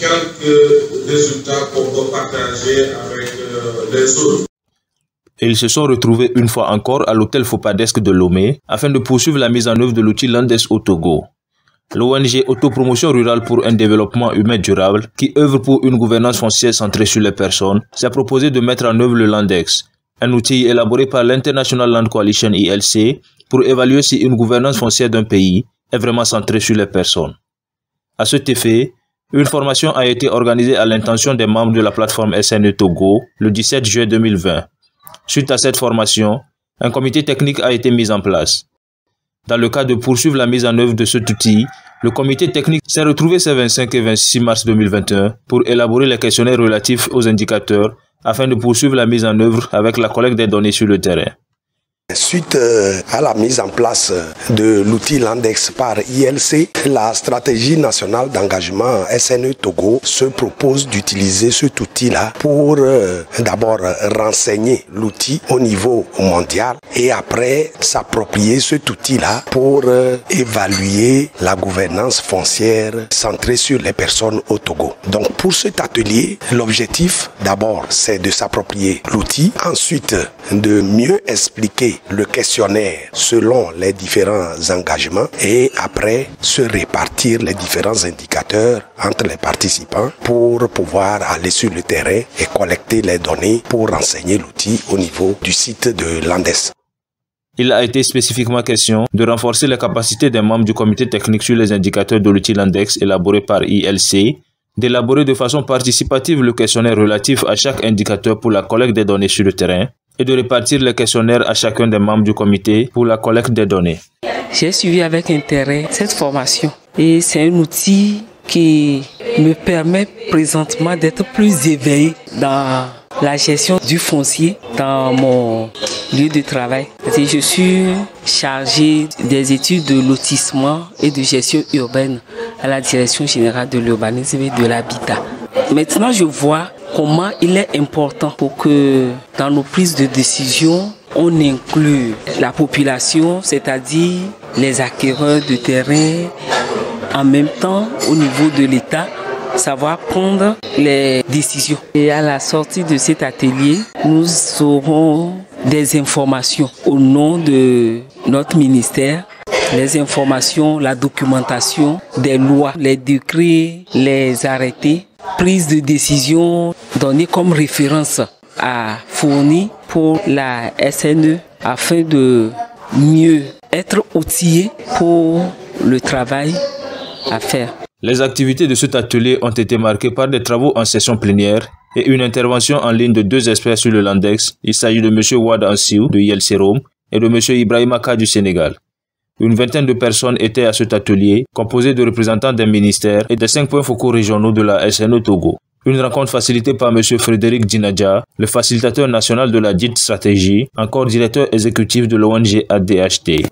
quelques résultats qu'on peut partager avec les autres. Ils se sont retrouvés une fois encore à l'hôtel Fopadesc de Lomé afin de poursuivre la mise en œuvre de l'outil Landex au Togo. L'ONG Autopromotion Rurale pour un développement humain durable, qui œuvre pour une gouvernance foncière centrée sur les personnes, s'est proposé de mettre en œuvre le Landex, un outil élaboré par l'International Land Coalition ILC pour évaluer si une gouvernance foncière d'un pays est vraiment centrée sur les personnes. À cet effet, une formation a été organisée à l'intention des membres de la plateforme SNE Togo le 17 juillet 2020. Suite à cette formation, un comité technique a été mis en place. Dans le cadre de poursuivre la mise en œuvre de cet outil, le comité technique s'est retrouvé ces 25 et 26 mars 2021 pour élaborer les questionnaires relatifs aux indicateurs afin de poursuivre la mise en œuvre avec la collecte des données sur le terrain. Suite à la mise en place de l'outil Landex par ILC, la stratégie nationale d'engagement SNE Togo se propose d'utiliser cet outil-là pour d'abord renseigner l'outil au niveau mondial et après s'approprier cet outil-là pour évaluer la gouvernance foncière centrée sur les personnes au Togo. Donc pour cet atelier, l'objectif d'abord c'est de s'approprier l'outil, ensuite de mieux expliquer le questionnaire selon les différents engagements et après se répartir les différents indicateurs entre les participants pour pouvoir aller sur le terrain et collecter les données pour renseigner l'outil au niveau du site de Landex. Il a été spécifiquement question de renforcer les capacités des membres du comité technique sur les indicateurs de l'outil Landex élaboré par ILC, d'élaborer de façon participative le questionnaire relatif à chaque indicateur pour la collecte des données sur le terrain, et de répartir les questionnaires à chacun des membres du comité pour la collecte des données. J'ai suivi avec intérêt cette formation et c'est un outil qui me permet présentement d'être plus éveillé dans la gestion du foncier dans mon lieu de travail. Je suis chargé des études de lotissement et de gestion urbaine à la Direction générale de l'urbanisme et de l'habitat. Maintenant, je vois comment il est important pour que dans nos prises de décision, on inclue la population, c'est-à-dire les acquéreurs de terrain, en même temps au niveau de l'État, savoir prendre les décisions. Et à la sortie de cet atelier, nous aurons des informations au nom de notre ministère, les informations, la documentation des lois, les décrets, les arrêtés, prise de décision donnée comme référence à fournir pour la SNE afin de mieux être outillé pour le travail à faire. Les activités de cet atelier ont été marquées par des travaux en session plénière et une intervention en ligne de 2 experts sur le Landex. Il s'agit de M. Wad Ansiou de ILC Rome et de M. Ibrahima Ka du Sénégal. Une vingtaine de personnes étaient à cet atelier, composé de représentants des ministères et des 5 points focaux régionaux de la SNE Togo. Une rencontre facilitée par M. Frédéric Djinadja, le facilitateur national de la dite stratégie, encore directeur exécutif de l'ONG ADHT.